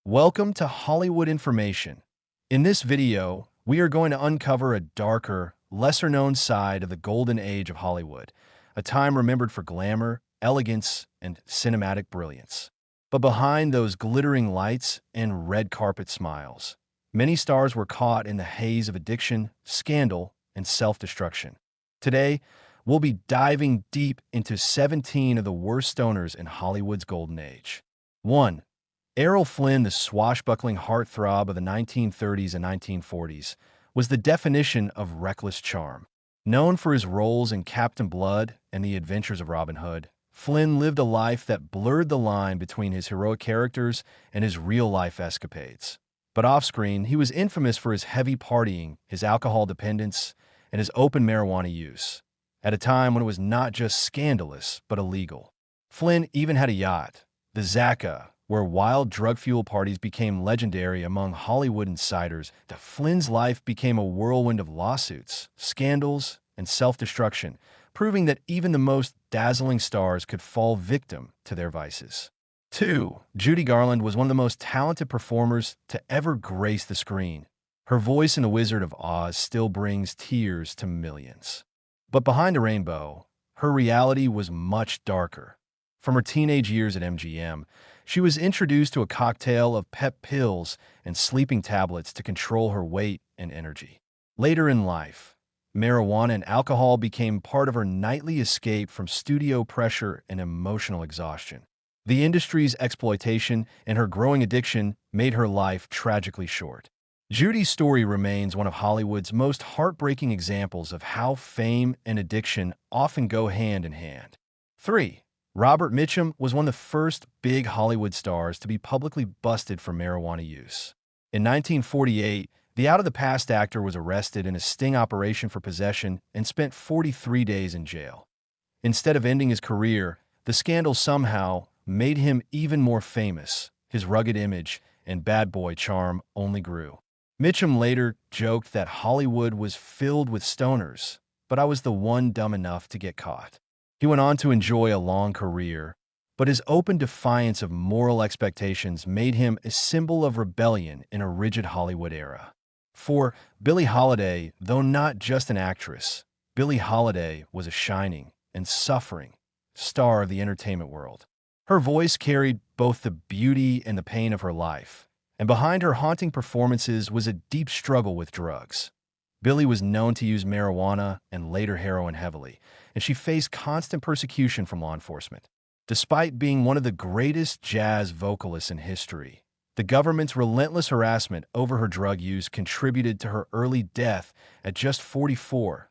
Welcome to Hollywood Information. In this video, we are going to uncover a darker, lesser-known side of the golden age of Hollywood, a time remembered for glamour, elegance, and cinematic brilliance. But behind those glittering lights and red carpet smiles, many stars were caught in the haze of addiction, scandal, and self-destruction. Today, we'll be diving deep into 17 of the worst stoners in Hollywood's golden age. 1. Errol Flynn, the swashbuckling heartthrob of the 1930s and 1940s, was the definition of reckless charm. Known for his roles in Captain Blood and The Adventures of Robin Hood, Flynn lived a life that blurred the line between his heroic characters and his real-life escapades. But off-screen, he was infamous for his heavy partying, his alcohol dependence, and his open marijuana use, at a time when it was not just scandalous, but illegal. Flynn even had a yacht, the Zaka, where wild drug-fueled parties became legendary among Hollywood insiders. Flynn's life became a whirlwind of lawsuits, scandals, and self-destruction, proving that even the most dazzling stars could fall victim to their vices. 2. Judy Garland was one of the most talented performers to ever grace the screen. Her voice in The Wizard of Oz still brings tears to millions. But behind the rainbow, her reality was much darker. From her teenage years at MGM, she was introduced to a cocktail of pep pills and sleeping tablets to control her weight and energy. Later in life, marijuana and alcohol became part of her nightly escape from studio pressure and emotional exhaustion. The industry's exploitation and her growing addiction made her life tragically short. Judy's story remains one of Hollywood's most heartbreaking examples of how fame and addiction often go hand in hand. 3. Robert Mitchum was one of the first big Hollywood stars to be publicly busted for marijuana use. In 1948, the out-of-the-past actor was arrested in a sting operation for possession and spent 43 days in jail. Instead of ending his career, the scandal somehow made him even more famous. His rugged image and bad boy charm only grew. Mitchum later joked that Hollywood was filled with stoners, but I was the one dumb enough to get caught. He went on to enjoy a long career, but his open defiance of moral expectations made him a symbol of rebellion in a rigid Hollywood era. 4. Billie Holiday, though not just an actress, Billie Holiday was a shining and suffering star of the entertainment world. Her voice carried both the beauty and the pain of her life, and behind her haunting performances was a deep struggle with drugs. Billie was known to use marijuana and later heroin heavily, and she faced constant persecution from law enforcement. Despite being one of the greatest jazz vocalists in history, the government's relentless harassment over her drug use contributed to her early death at just 44.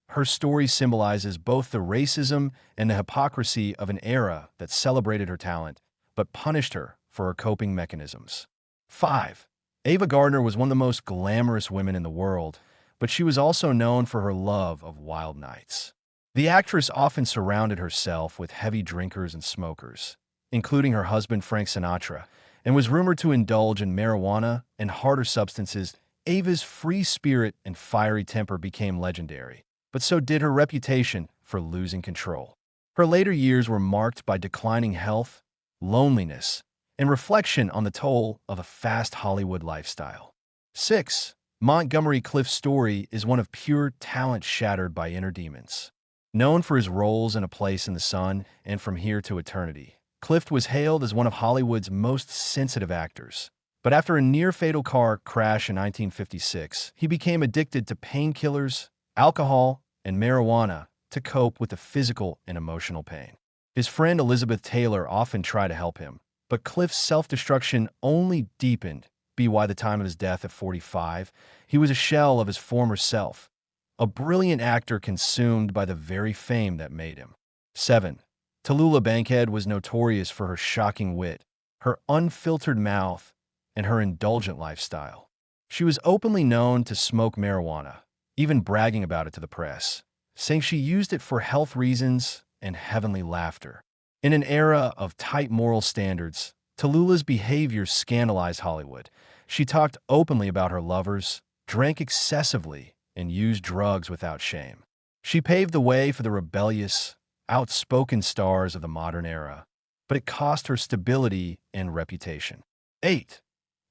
Her story symbolizes both the racism and the hypocrisy of an era that celebrated her talent, but punished her for her coping mechanisms. 5. Ava Gardner was one of the most glamorous women in the world, but she was also known for her love of wild nights. The actress often surrounded herself with heavy drinkers and smokers, including her husband Frank Sinatra, and was rumored to indulge in marijuana and harder substances. Ava's free spirit and fiery temper became legendary, but so did her reputation for losing control. Her later years were marked by declining health, loneliness, and reflection on the toll of a fast Hollywood lifestyle. 6. Montgomery Clift's story is one of pure talent shattered by inner demons. Known for his roles in A Place in the Sun and From Here to Eternity, Clift was hailed as one of Hollywood's most sensitive actors. But after a near-fatal car crash in 1956, he became addicted to painkillers, alcohol, and marijuana to cope with the physical and emotional pain. His friend Elizabeth Taylor often tried to help him, but Clift's self-destruction only deepened. By the time of his death at 45, he was a shell of his former self, a brilliant actor consumed by the very fame that made him. 7. Tallulah Bankhead was notorious for her shocking wit, her unfiltered mouth, and her indulgent lifestyle. She was openly known to smoke marijuana, even bragging about it to the press, saying she used it for health reasons and heavenly laughter. In an era of tight moral standards, Tallulah's behavior scandalized Hollywood. She talked openly about her lovers, drank excessively, and used drugs without shame. She paved the way for the rebellious, outspoken stars of the modern era, but it cost her stability and reputation. 8.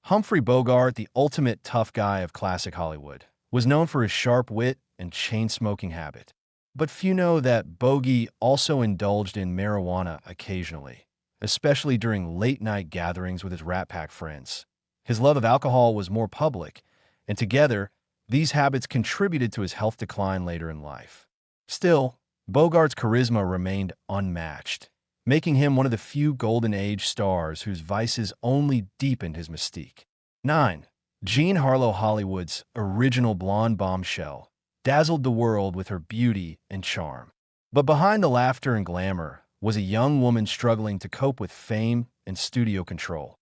Humphrey Bogart, the ultimate tough guy of classic Hollywood, was known for his sharp wit and chain-smoking habit. But few know that Bogey also indulged in marijuana occasionally, especially during late-night gatherings with his Rat Pack friends. His love of alcohol was more public, and together, these habits contributed to his health decline later in life. Still, Bogart's charisma remained unmatched, making him one of the few Golden Age stars whose vices only deepened his mystique. 9. Jean Harlow, Hollywood's original blonde bombshell, dazzled the world with her beauty and charm. But behind the laughter and glamour was a young woman struggling to cope with fame and studio control.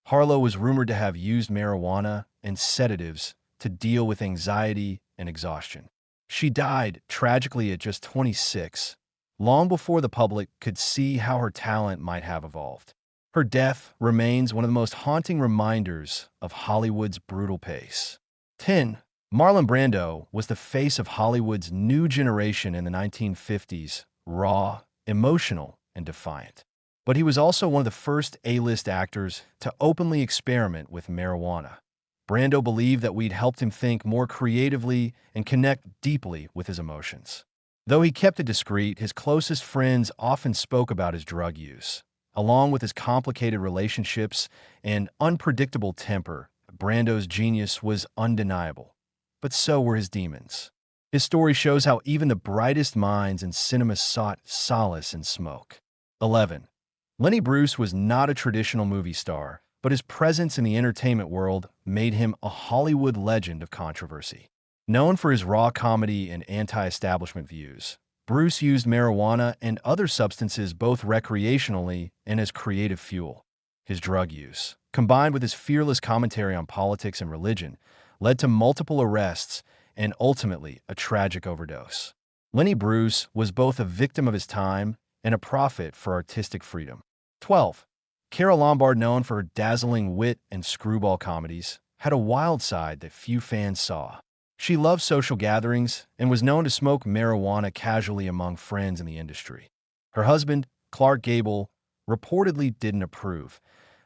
Harlow was rumored to have used marijuana and sedatives to deal with anxiety and exhaustion. She died tragically at just 26, long before the public could see how her talent might have evolved. Her death remains one of the most haunting reminders of Hollywood's brutal pace. 10. Marlon Brando was the face of Hollywood's new generation in the 1950s, raw, emotional, and defiant. But he was also one of the first A-list actors to openly experiment with marijuana. Brando believed that we'd helped him think more creatively and connect deeply with his emotions. Though he kept it discreet, his closest friends often spoke about his drug use. Along with his complicated relationships and unpredictable temper, Brando's genius was undeniable. But so were his demons. His story shows how even the brightest minds in cinema sought solace in smoke. 11. Lenny Bruce was not a traditional movie star, but his presence in the entertainment world made him a Hollywood legend of controversy. Known for his raw comedy and anti-establishment views, Bruce used marijuana and other substances both recreationally and as creative fuel. His drug use, combined with his fearless commentary on politics and religion, led to multiple arrests and ultimately a tragic overdose. Lenny Bruce was both a victim of his time and a prophet for artistic freedom. 12. Carole Lombard, known for her dazzling wit and screwball comedies, had a wild side that few fans saw. She loved social gatherings and was known to smoke marijuana casually among friends in the industry. Her husband, Clark Gable, reportedly didn't approve,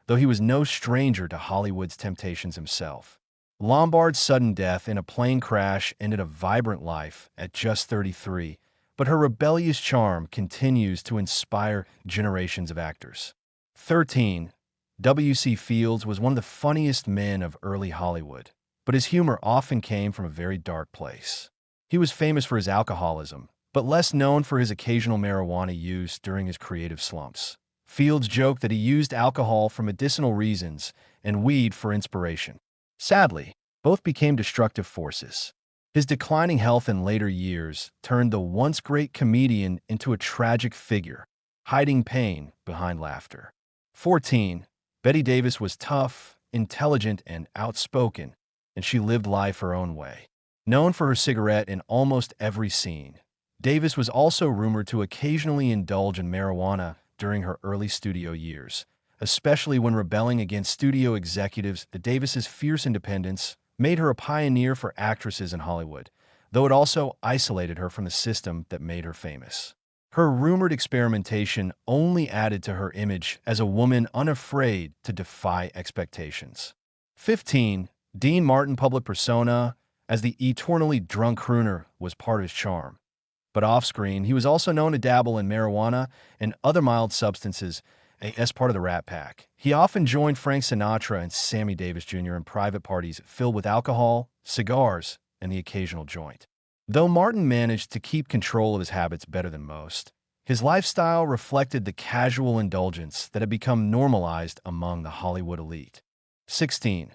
though he was no stranger to Hollywood's temptations himself. Lombard's sudden death in a plane crash ended a vibrant life at just 33, but her rebellious charm continues to inspire generations of actors. 13. W.C. Fields was one of the funniest men of early Hollywood, but his humor often came from a very dark place. He was famous for his alcoholism, but less known for his occasional marijuana use during his creative slumps. Fields joked that he used alcohol for medicinal reasons and weed for inspiration. Sadly, both became destructive forces. His declining health in later years turned the once great comedian into a tragic figure, hiding pain behind laughter. 14. Bette Davis was tough, intelligent, and outspoken, and she lived life her own way. Known for her cigarette in almost every scene, Davis was also rumored to occasionally indulge in marijuana during her early studio years, especially when rebelling against studio executives. The Davis's fierce independence made her a pioneer for actresses in Hollywood, though it also isolated her from the system that made her famous. Her rumored experimentation only added to her image as a woman unafraid to defy expectations. 15. Dean Martin, public persona as the eternally drunk crooner, was part of his charm. But off-screen, he was also known to dabble in marijuana and other mild substances as part of the Rat Pack. He often joined Frank Sinatra and Sammy Davis Jr. in private parties filled with alcohol, cigars, and the occasional joint. Though Martin managed to keep control of his habits better than most, his lifestyle reflected the casual indulgence that had become normalized among the Hollywood elite. 16.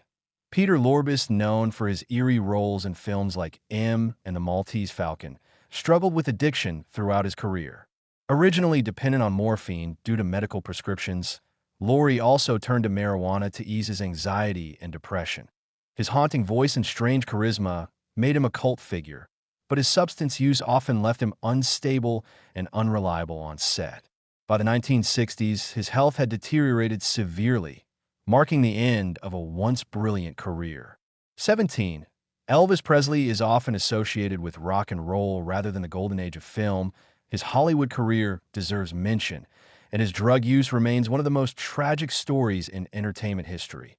Peter Lorbus, known for his eerie roles in films like M and The Maltese Falcon, struggled with addiction throughout his career. Originally dependent on morphine due to medical prescriptions, Laurie also turned to marijuana to ease his anxiety and depression. His haunting voice and strange charisma made him a cult figure, but his substance use often left him unstable and unreliable on set. By the 1960s, his health had deteriorated severely, marking the end of a once brilliant career. 17. Elvis Presley is often associated with rock and roll rather than the golden age of film. His Hollywood career deserves mention, and his drug use remains one of the most tragic stories in entertainment history.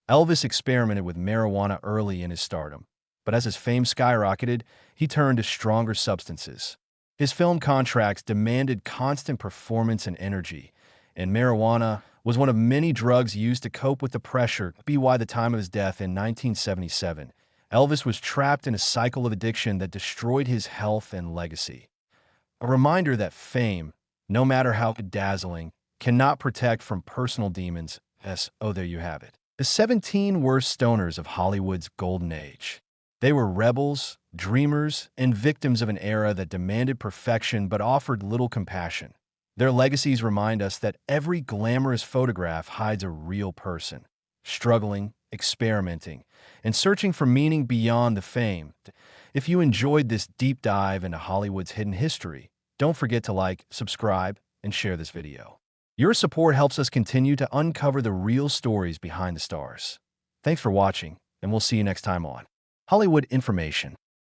Elvis experimented with marijuana early in his stardom, but as his fame skyrocketed, he turned to stronger substances. His film contracts demanded constant performance and energy, and marijuana was one of many drugs used to cope with the pressure. By the time of his death in 1977, Elvis was trapped in a cycle of addiction that destroyed his health and legacy. A reminder that fame, no matter how dazzling, cannot protect from personal demons. Oh, there you have it. The 17 worst stoners of Hollywood's golden age. They were rebels, dreamers, and victims of an era that demanded perfection but offered little compassion. Their legacies remind us that every glamorous photograph hides a real person, struggling, experimenting, and searching for meaning beyond the fame. If you enjoyed this deep dive into Hollywood's hidden history, don't forget to like, subscribe, and share this video. Your support helps us continue to uncover the real stories behind the stars. Thanks for watching, and we'll see you next time on Hollywood Information.